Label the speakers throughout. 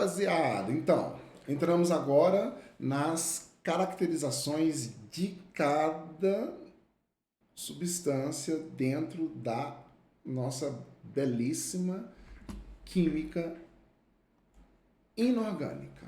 Speaker 1: rapaziada, então, entramos agora nas caracterizações de cada substância dentro da nossa belíssima química inorgânica.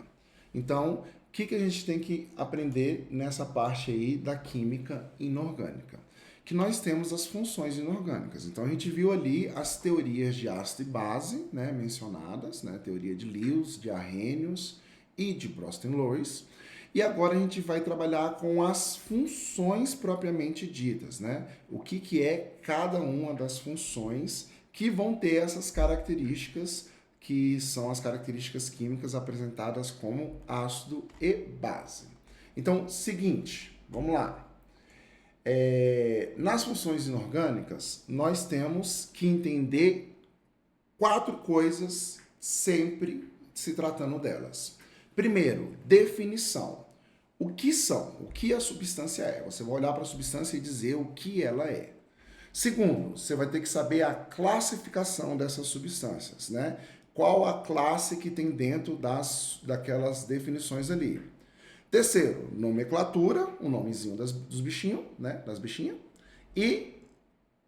Speaker 1: Então, o que a gente tem que aprender nessa parte aí da química inorgânica? Que nós temos as funções inorgânicas. Então, a gente viu ali as teorias de ácido e base, né, mencionadas, né, teoria de Lewis, de Arrhenius e de Bronsted-Lewis. E agora a gente vai trabalhar com as funções propriamente ditas, né? O que é cada uma das funções que vão ter essas características que são as características químicas apresentadas como ácido e base. Então, seguinte, vamos lá. Nas funções inorgânicas, nós temos que entender 4 coisas sempre se tratando delas. Primeiro, definição. O que são? O que a substância é? Você vai olhar para a substância e dizer o que ela é. Segundo, você vai ter que saber a classificação dessas substâncias, né? Qual a classe que tem dentro daquelas definições ali. Terceiro, nomenclatura, o nomezinho dos bichinhos, né? Das bichinhas. E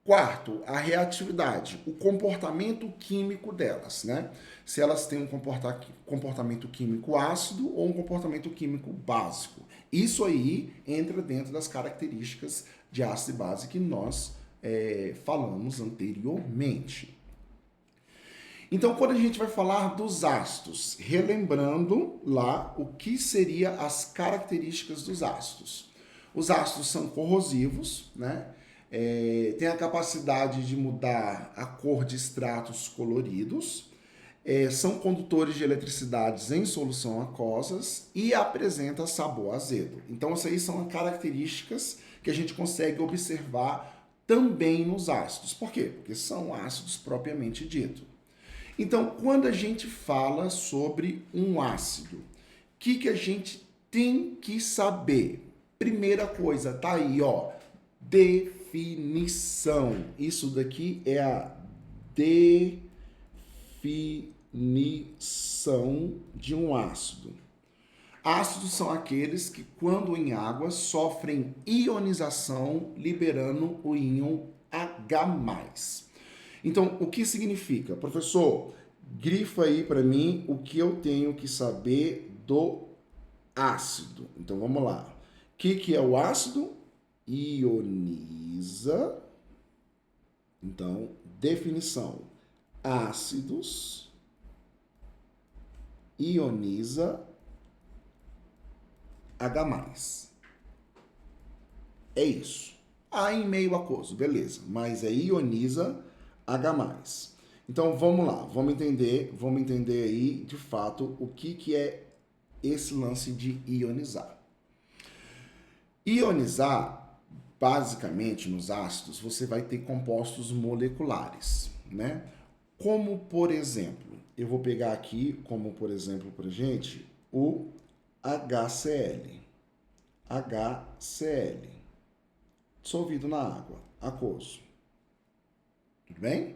Speaker 1: quarto, a reatividade, o comportamento químico delas, né? Se elas têm um comportamento químico ácido ou um comportamento químico básico. Isso aí entra dentro das características de ácido e base que nós falamos anteriormente. Então, quando a gente vai falar dos ácidos, relembrando lá o que seria as características dos ácidos. Os ácidos são corrosivos, né? Tem a capacidade de mudar a cor de extratos coloridos, são condutores de eletricidades em solução aquosas e apresenta sabor azedo. Então, essas aí são as características que a gente consegue observar também nos ácidos. Por quê? Porque são ácidos propriamente dito. Então, quando a gente fala sobre um ácido, o que a gente tem que saber? Primeira coisa, tá aí, ó, definição. Isso daqui é a definição de um ácido. Ácidos são aqueles que, quando em água, sofrem ionização, liberando o íon H+. Então, o que significa? Professor, grifa aí para mim o que eu tenho que saber do ácido. Então, vamos lá. O que é o ácido? Ioniza. Então, definição. Ácidos ioniza H+. É isso. A em meio aquoso, beleza. Mas ioniza H+. Então vamos lá, vamos entender aí de fato o que é esse lance de ionizar. Ionizar, basicamente nos ácidos, você vai ter compostos moleculares, né? Como por exemplo, eu vou pegar aqui como por exemplo pra gente o HCl. HCl, dissolvido na água, aquoso. Tudo bem?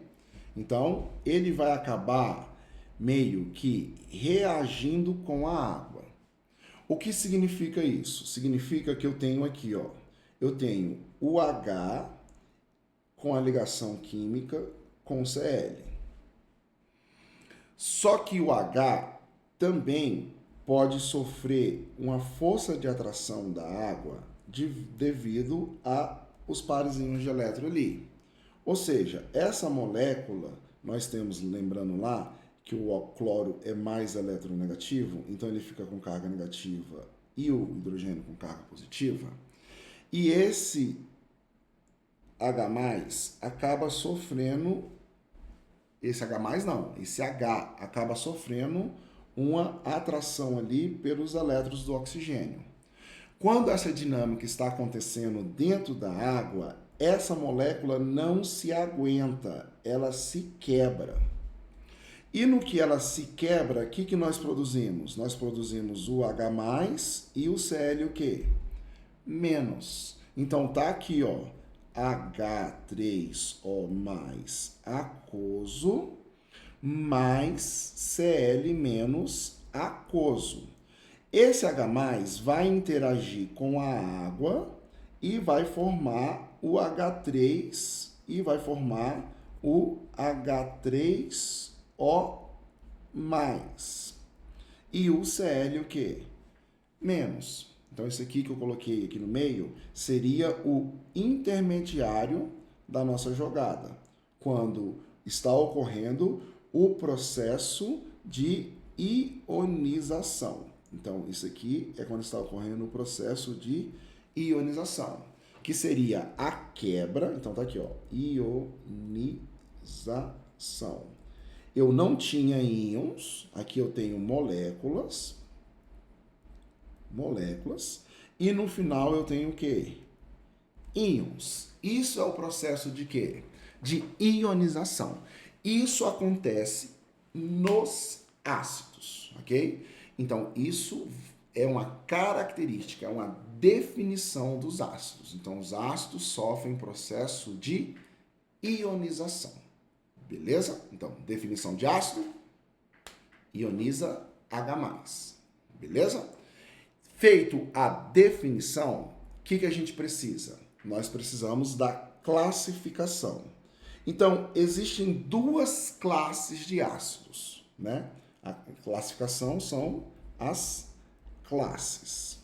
Speaker 1: Então, ele vai acabar meio que reagindo com a água. O que significa isso? Significa que eu tenho aqui, ó, eu tenho o H com a ligação química com o Cl. Só que o H também pode sofrer uma força de atração da água devido a os parezinhos de elétron ali. Ou seja, essa molécula, nós temos, lembrando lá, que o cloro é mais eletronegativo, então ele fica com carga negativa e o hidrogênio com carga positiva. E esse H+ acaba sofrendo, esse H acaba sofrendo uma atração ali pelos elétrons do oxigênio. Quando essa dinâmica está acontecendo dentro da água, essa molécula não se aguenta, ela se quebra. E no que ela se quebra, o que nós produzimos? Nós produzimos o H+ e o Cl o quê? Menos. Então tá aqui, ó, H3O mais aquoso mais Cl menos aquoso. Esse H+ vai interagir com a água e vai formar o H3 e vai formar o H3O+. E o Cl o quê? Menos. Então, esse aqui que eu coloquei aqui no meio seria o intermediário da nossa jogada, quando está ocorrendo o processo de ionização. Então, isso aqui é quando está ocorrendo o processo de ionização, que seria a quebra. Então, tá aqui, ó, ionização. Eu não tinha íons, aqui eu tenho moléculas, e no final eu tenho o quê? Íons. Isso é o processo de quê? De ionização. Isso acontece nos ácidos, ok? Então, isso é uma característica, é uma definição dos ácidos. Então, os ácidos sofrem processo de ionização. Beleza? Então, definição de ácido, ioniza H+. Beleza? Feito a definição, o que a gente precisa? Nós precisamos da classificação. Então, existem duas classes de ácidos, né? A classificação são as classes.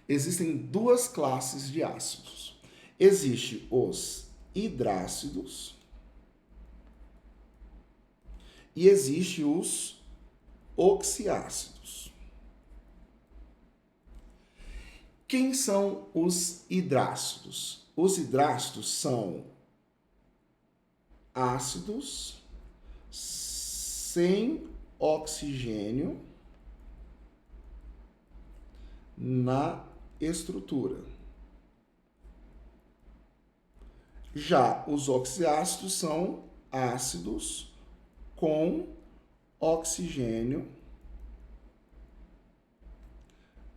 Speaker 1: Existem duas classes de ácidos. Existem os hidrácidos e existem os oxiácidos. Quem são os hidrácidos? Os hidrácidos são ácidos sem oxigênio na estrutura. Já os oxiácidos são ácidos com oxigênio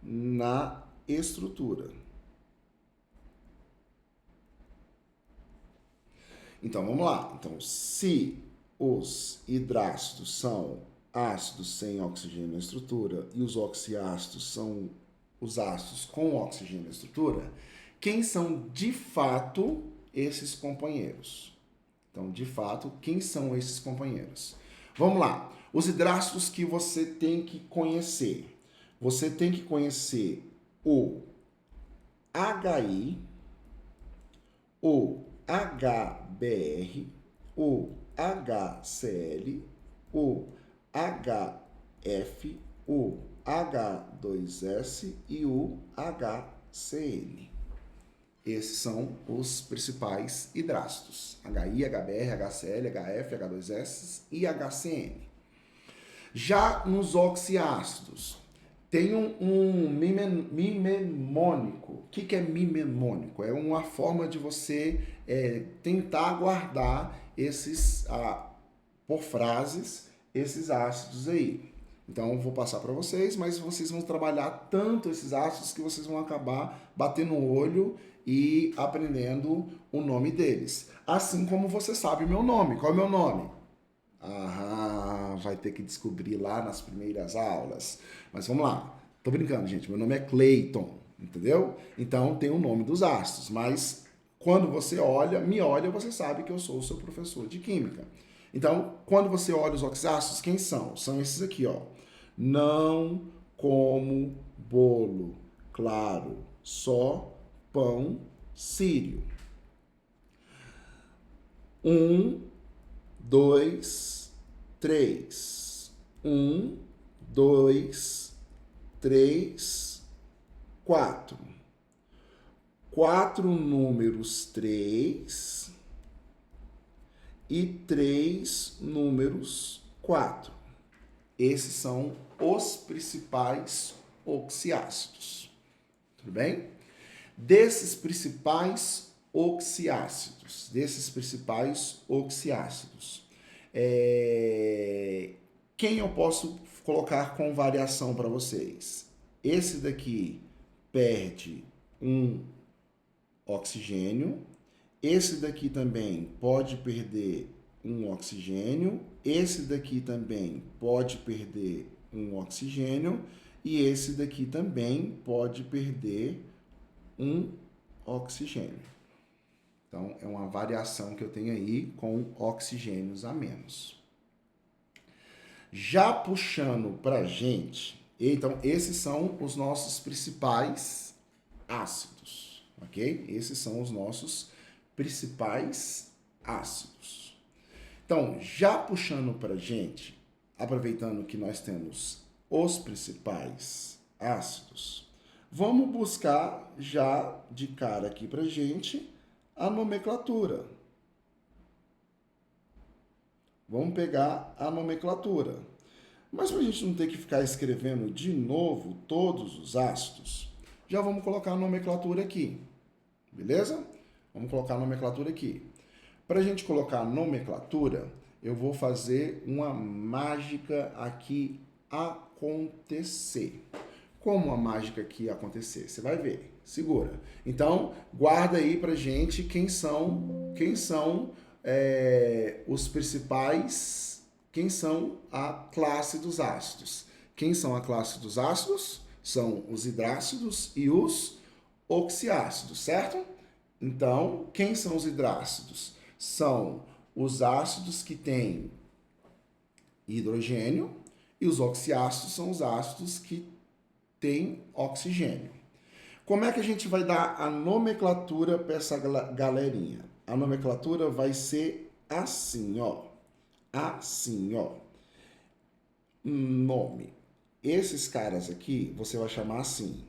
Speaker 1: na estrutura. Então, vamos lá. Então, se os hidrácidos são ácidos sem oxigênio na estrutura e os oxiácidos são os ácidos com oxigênio na estrutura, quem são de fato esses companheiros? Então, de fato, quem são esses companheiros? Vamos lá. Os hidrácidos que você tem que conhecer. Você tem que conhecer o HI, o HBr, o HCl, o HF, o H2S e o HCN. Esses são os principais hidrácidos: HI, HBr, HCl, HF, H2S e HCN. Já nos oxiácidos, tem um mimemônico. O que é mimemônico? É uma forma de você tentar guardar esses, por frases, esses ácidos aí. Então, eu vou passar para vocês, mas vocês vão trabalhar tanto esses ácidos que vocês vão acabar batendo o olho e aprendendo o nome deles. Assim como você sabe o meu nome. Qual é o meu nome? Vai ter que descobrir lá nas primeiras aulas. Mas vamos lá. Tô brincando, gente. Meu nome é Clayton, entendeu? Então, tem o nome dos ácidos. Mas quando você me olha, você sabe que eu sou o seu professor de química. Então, quando você olha os oxiácidos, quem são? São esses aqui, ó. Não como bolo claro, só pão sírio. 1, 2, 3. 1, 2, 3, 4. 4 números 3 e 3 números 4. Esses são os principais oxiácidos. Tudo bem? Desses principais oxiácidos, quem eu posso colocar com variação para vocês? Esse daqui perde um oxigênio, esse daqui também pode perder um oxigênio, esse daqui também pode perder um oxigênio e esse daqui também pode perder um oxigênio. Então, é uma variação que eu tenho aí com oxigênios a menos. Já puxando para a gente, então, esses são os nossos principais ácidos, ok? Esses são os nossos principais ácidos. Então, já puxando para a gente, aproveitando que nós temos os principais ácidos, vamos buscar já de cara aqui para a gente a nomenclatura. Vamos pegar a nomenclatura. Mas para a gente não ter que ficar escrevendo de novo todos os ácidos, já vamos colocar a nomenclatura aqui. Beleza? Vamos colocar a nomenclatura aqui. Para a gente colocar a nomenclatura, eu vou fazer uma mágica aqui acontecer. Como a mágica aqui acontecer? Você vai ver. Segura. Então, guarda aí pra gente quem são os principais, quem são a classe dos ácidos. Quem são a classe dos ácidos? São os hidrácidos e os oxiácidos, certo? Então, quem são os hidrácidos? São os ácidos que têm hidrogênio e os oxiácidos são os ácidos que têm oxigênio. Como é que a gente vai dar a nomenclatura para essa galerinha? A nomenclatura vai ser assim, ó. Assim, ó. Nome. Esses caras aqui, você vai chamar assim.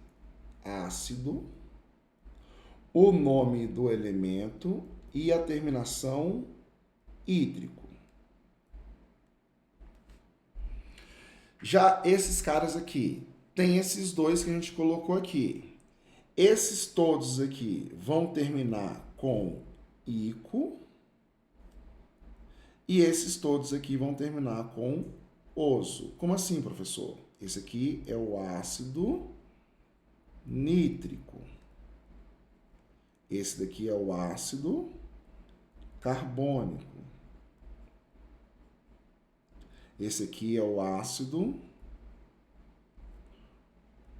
Speaker 1: Ácido, o nome do elemento e a terminação hídrico. Já esses caras aqui, tem esses dois que a gente colocou aqui. Esses todos aqui vão terminar com ico e esses todos aqui vão terminar com oso. Como assim, professor? Esse aqui é o ácido nítrico. Esse daqui é o ácido carbônico. Esse aqui é o ácido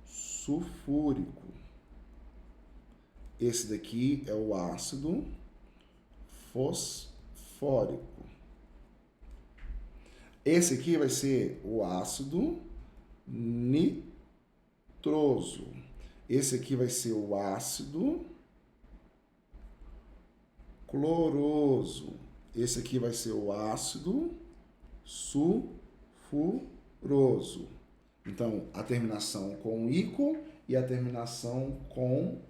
Speaker 1: sulfúrico. Esse daqui é o ácido fosfórico. Esse aqui vai ser o ácido nitroso. Esse aqui vai ser o ácido cloroso. Esse aqui vai ser o ácido sulfuroso. Então, a terminação com ico e a terminação com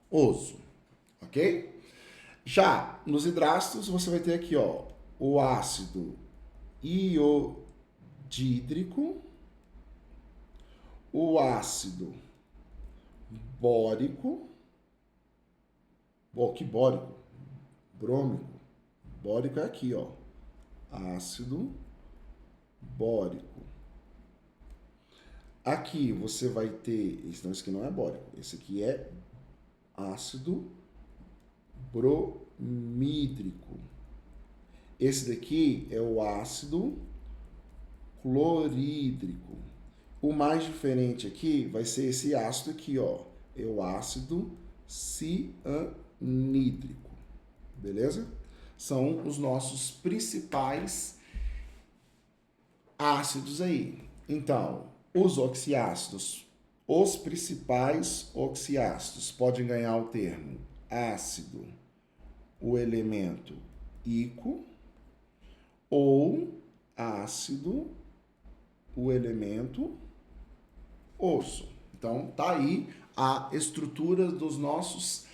Speaker 1: oso, ok? Já nos hidrácidos, você vai ter aqui, ó, o ácido iodídrico, o ácido bórico, que bórico? Brômico. Bórico é aqui, ó, ácido bórico. Aqui você vai ter, esse aqui não é bórico, esse aqui é ácido bromídrico. Esse daqui é o ácido clorídrico. O mais diferente aqui vai ser esse ácido aqui, ó, é o ácido cianídrico. Beleza? São os nossos principais ácidos aí. Então, os oxiácidos, os principais oxiácidos podem ganhar o termo ácido, o elemento ico, ou ácido, o elemento osso. Então, tá aí a estrutura dos nossos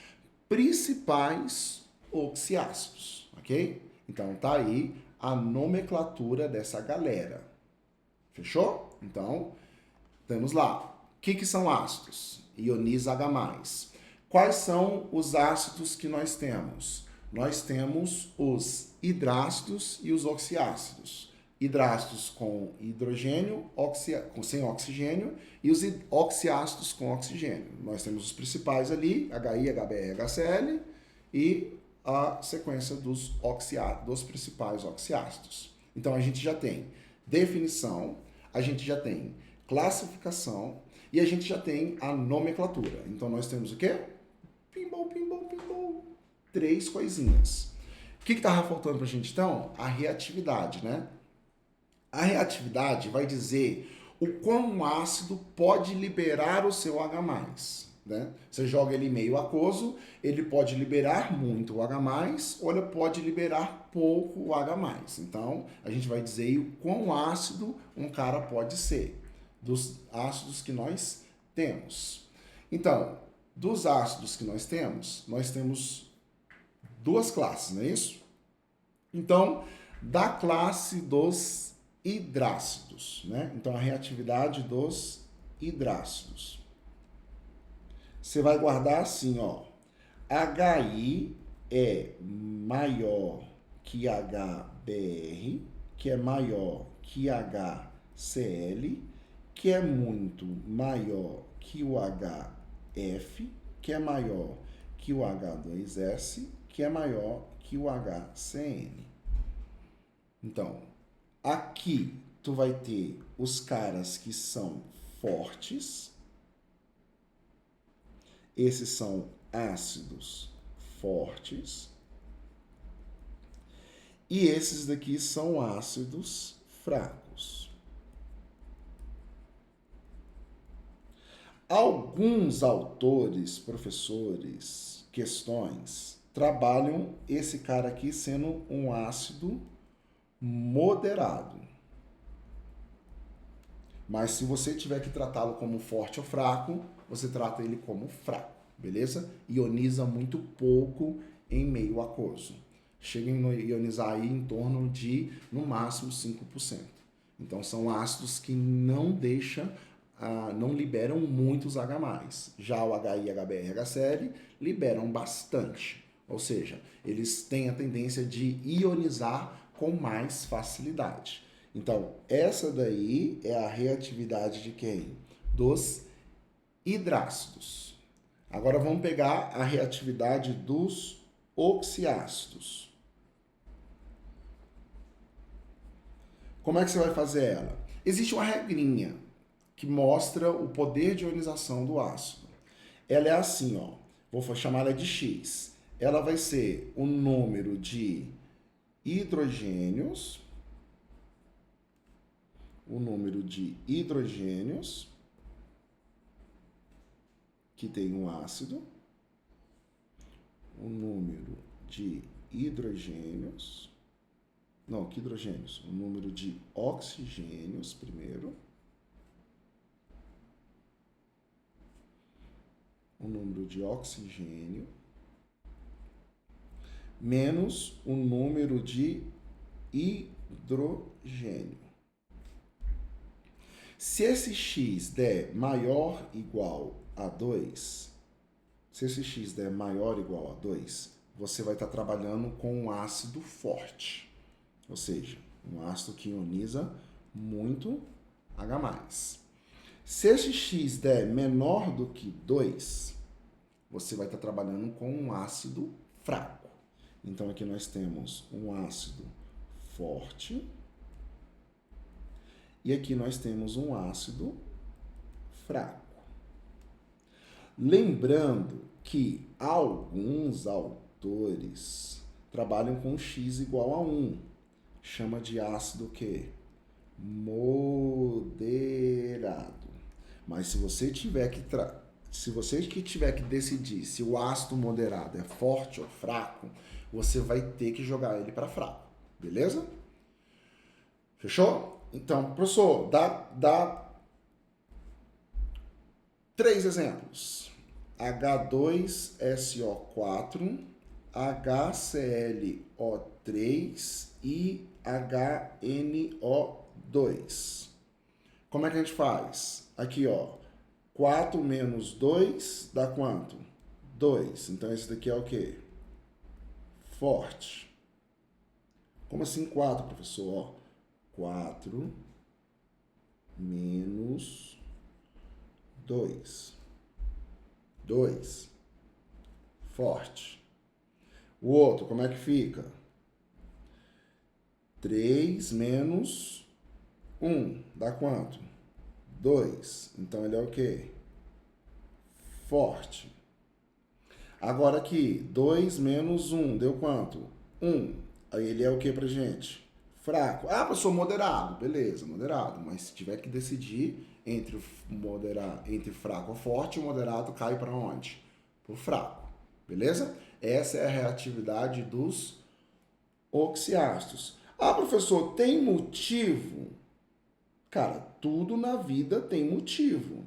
Speaker 1: principais oxiácidos, ok? Então, tá aí a nomenclatura dessa galera. Fechou? Então, temos lá. O que são ácidos? Ioniza H+. Quais são os ácidos que nós temos? Nós temos os hidrácidos e os oxiácidos. Hidrácidos com hidrogênio, sem oxigênio, e os oxiácidos com oxigênio. Nós temos os principais ali, HI, HBr, HCl, e a sequência dos principais oxiácidos. Então, a gente já tem definição. a gente já tem classificação e a gente já tem a nomenclatura. Então nós temos o quê? Pinball, pinball, pinball. 3 coisinhas. O que estava faltando para a gente então? A reatividade, né? A reatividade vai dizer o quão um ácido pode liberar o seu H+. Né? Você joga ele meio aquoso, ele pode liberar muito o H+, ou ele pode liberar pouco o H+. Então, a gente vai dizer o quão ácido um cara pode ser, dos ácidos que nós temos. Então, dos ácidos que nós temos 2 classes, não é isso? Então, da classe dos hidrácidos, né? Então, a reatividade dos hidrácidos. Você vai guardar assim, ó. HI é maior que HBr, que é maior que HCl, que é muito maior que o HF, que é maior que o H2S, que é maior que o HCN. Então, aqui tu vai ter os caras que são fortes. Esses são ácidos fortes. E esses daqui são ácidos fracos. Alguns autores, professores, questões, trabalham esse cara aqui sendo um ácido moderado. Mas se você tiver que tratá-lo como forte ou fraco, você trata ele como fraco, beleza? Ioniza muito pouco em meio aquoso. Chega a ionizar aí em torno de, no máximo, 5%. Então, são ácidos que não deixam, não liberam muitos H+. Já o HI, HBr e HCl liberam bastante. Ou seja, eles têm a tendência de ionizar com mais facilidade. Então, essa daí é a reatividade de quem? Dos hidrácidos. Agora vamos pegar a reatividade dos oxiácidos. Como é que você vai fazer ela? Existe uma regrinha que mostra o poder de ionização do ácido. Ela é assim, ó. Vou chamar ela de X. Ela vai ser o número de hidrogênios, que tem um ácido, o número de hidrogênios, não, que hidrogênios? O número de oxigênios primeiro, o número de oxigênio, menos o número de hidrogênio. Se esse x der maior ou igual a 2, você vai estar trabalhando com um ácido forte, ou seja, um ácido que ioniza muito H+. Se esse x der menor do que 2, você vai estar trabalhando com um ácido fraco. Então, aqui nós temos um ácido forte e aqui nós temos um ácido fraco. Lembrando que alguns autores trabalham com x igual a 1. Chama de ácido o quê? Moderado. Mas se você tiver que decidir se o ácido moderado é forte ou fraco, você vai ter que jogar ele para fraco, beleza? Fechou? Então, professor, dá 3 exemplos. H2SO4, HClO3 e HNO2. Como é que a gente faz? Aqui, ó, 4 menos 2 dá quanto? 2. Então, esse daqui é o quê? Forte. Como assim 4, professor? Ó, 4 menos 2. 2. Forte. O outro, como é que fica? 3 menos dá quanto? 2. Então ele é o quê? Forte. Agora aqui, 2 menos 1 deu quanto? 1. Aí ele é o que pra gente? Fraco. Ah, professor, moderado. Beleza, moderado. Mas se tiver que decidir entre fraco ou forte, o moderado cai para onde? Pro fraco. Beleza? Essa é a reatividade dos oxiácidos. Ah, professor, tem motivo? Cara, tudo na vida tem motivo.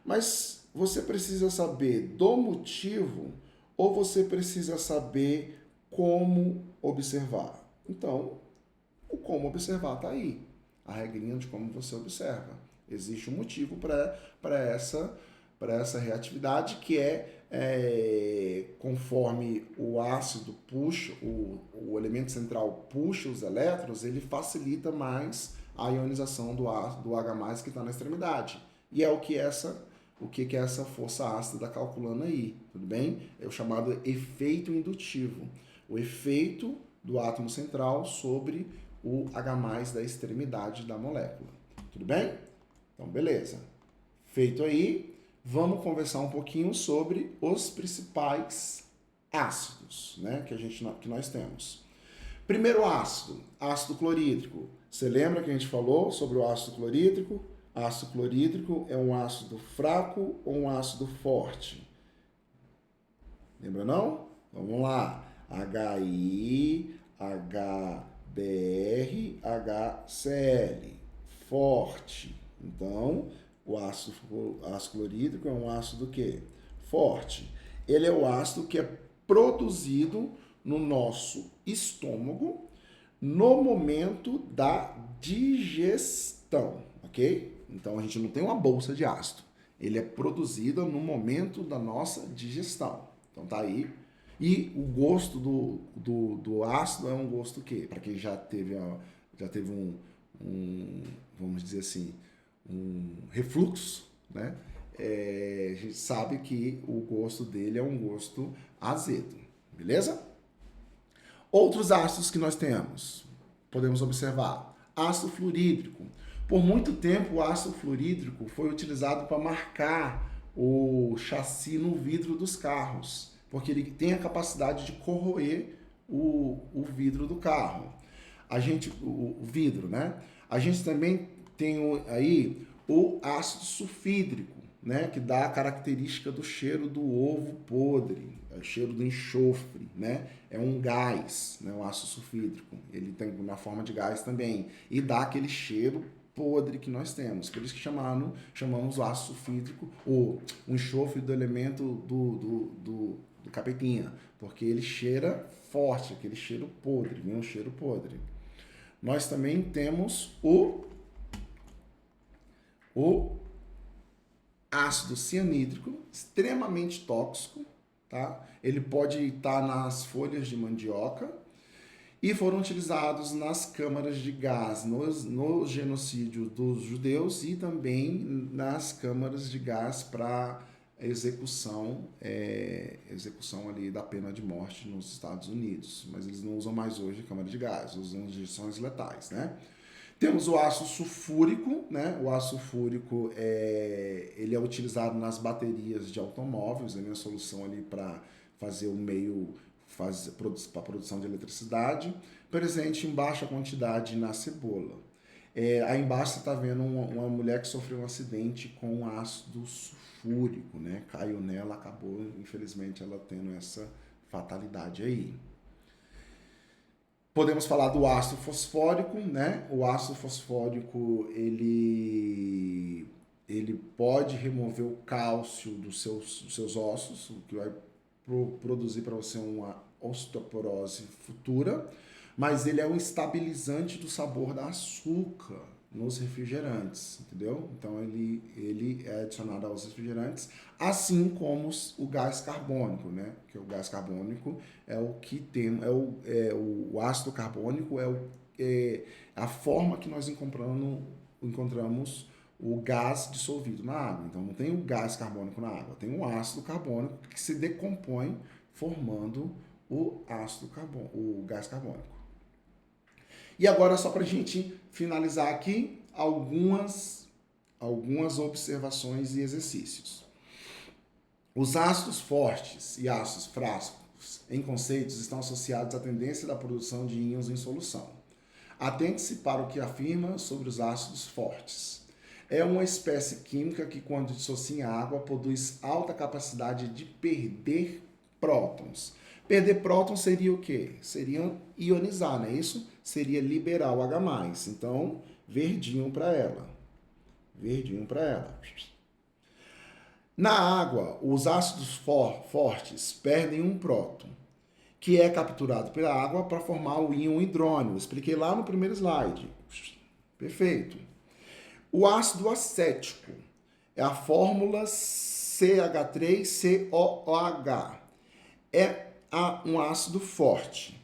Speaker 1: Mas você precisa saber do motivo ou você precisa saber como observar? Então, o como observar está aí. A regrinha de como você observa. Existe um motivo para essa reatividade que conforme o ácido puxa, o elemento central puxa os elétrons, ele facilita mais a ionização do H+, que está na extremidade. E é o que que essa força ácida está calculando aí, tudo bem? É o chamado efeito indutivo. O efeito do átomo central sobre o H+ da extremidade da molécula. Tudo bem? Então, beleza. Feito aí, vamos conversar um pouquinho sobre os principais ácidos, né, que nós temos. Primeiro ácido, ácido clorídrico. Você lembra que a gente falou sobre o ácido clorídrico? Ácido clorídrico é um ácido fraco ou um ácido forte? Lembra não? Então, vamos lá. HI, HBr, HCl. Forte. Então, o ácido clorídrico é um ácido que? Forte. Ele é o ácido que é produzido no nosso estômago no momento da digestão, ok? Então a gente não tem uma bolsa de ácido. Ele é produzido no momento da nossa digestão. Então tá aí. E o gosto do ácido é um gosto que, para quem já teve vamos dizer assim, um refluxo, né? A gente sabe que o gosto dele é um gosto azedo, beleza? Outros ácidos que nós temos, podemos observar, ácido fluorídrico. Por muito tempo, o ácido fluorídrico foi utilizado para marcar o chassi no vidro dos carros, porque ele tem a capacidade de corroer o vidro do carro. O vidro, né? A gente também tem aí o ácido sulfídrico, né, que dá a característica do cheiro do ovo podre, o cheiro do enxofre, né? É um gás, né, um ácido sulfídrico. Ele tem na forma de gás também e dá aquele cheiro podre que nós temos. Por isso que chamamos o ácido sulfídrico o enxofre do elemento do capetinha, porque ele cheira forte, aquele cheiro podre, vem um cheiro podre. Nós também temos o ácido cianídrico, extremamente tóxico, tá? Ele pode estar nas folhas de mandioca e foram utilizados nas câmaras de gás, no genocídio dos judeus e também nas câmaras de gás para execução ali da pena de morte nos Estados Unidos. Mas eles não usam mais hoje a câmara de gás, usam injeções letais, né? Temos o ácido sulfúrico, né? O ácido sulfúrico ele é utilizado nas baterias de automóveis, é uma solução ali para fazer o meio, para a produção de eletricidade, presente em baixa quantidade na cebola. Aí embaixo você está vendo uma mulher que sofreu um acidente com ácido sulfúrico, né? Caiu nela, acabou, infelizmente, ela tendo essa fatalidade aí. Podemos falar do ácido fosfórico, né? O ácido fosfórico, ele pode remover o cálcio dos seus ossos, o que vai produzir para você uma osteoporose futura, mas ele é um estabilizante do sabor da açúcar nos refrigerantes, entendeu? Então ele é adicionado aos refrigerantes, assim como o gás carbônico, né? Que o gás carbônico é o que tem, o ácido carbônico é a forma que nós encontramos o gás dissolvido na água. Então não tem o gás carbônico na água, tem o ácido carbônico que se decompõe formando o gás carbônico. E agora, só para a gente finalizar aqui, algumas observações e exercícios. Os ácidos fortes e ácidos fracos em conceitos estão associados à tendência da produção de íons em solução. Atente-se para o que afirma sobre os ácidos fortes. É uma espécie química que, quando dissocia em água, produz alta capacidade de perder prótons. Perder prótons seria o quê? Seria ionizar, não é isso? Seria liberar o H+. Então, verdinho para ela. Verdinho para ela. Na água, os ácidos fortes perdem um próton, que é capturado pela água para formar o íon hidrônio. Expliquei lá no primeiro slide. Perfeito. O ácido acético é a fórmula CH3COOH. É um ácido forte.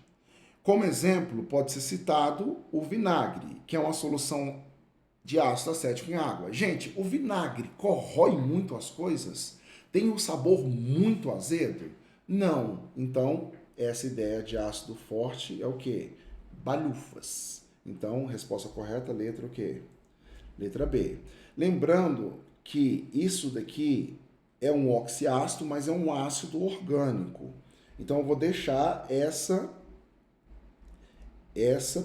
Speaker 1: Como exemplo, pode ser citado o vinagre, que é uma solução de ácido acético em água. Gente, o vinagre corrói muito as coisas? Tem um sabor muito azedo? Não. Então, essa ideia de ácido forte é o quê? Balhufas. Então, resposta correta, letra o quê? Letra B. Lembrando que isso daqui é um oxiácido, mas é um ácido orgânico. Então, eu vou deixar essa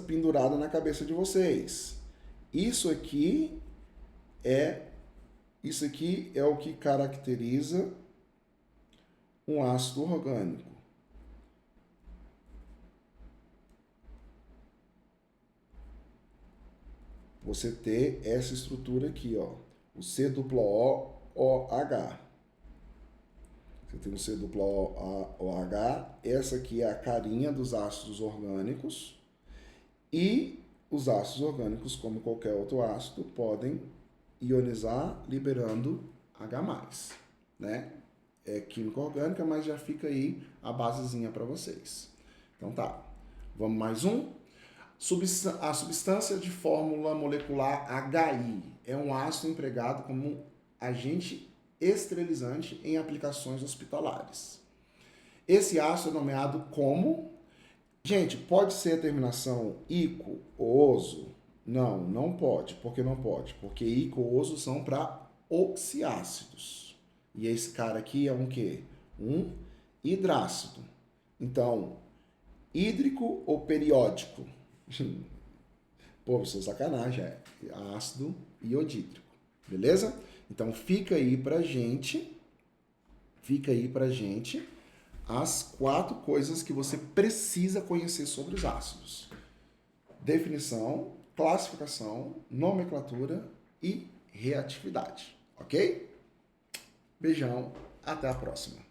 Speaker 1: pendurada na cabeça de vocês. Isso aqui é o que caracteriza um ácido orgânico. Você ter essa estrutura aqui, ó, o C-O-O-H. Você tem o C-O-O-H, essa aqui é a carinha dos ácidos orgânicos, e os ácidos orgânicos, como qualquer outro ácido, podem ionizar liberando H+, né? É química orgânica, mas já fica aí a basezinha para vocês. Então tá, vamos mais um. A substância de fórmula molecular HI é um ácido empregado como agente esterilizante em aplicações hospitalares. Esse ácido é nomeado como... Gente, pode ser a terminação ico ou oso? Não, não pode. Por que não pode? Porque ico ou oso são para oxiácidos. E esse cara aqui é um quê? Um hidrácido. Então, hídrico ou periódico? Pô, professor, sacanagem, é ácido iodídrico, beleza? Então fica aí pra gente as 4 coisas que você precisa conhecer sobre os ácidos: definição, classificação, nomenclatura e reatividade, ok? Beijão, até a próxima.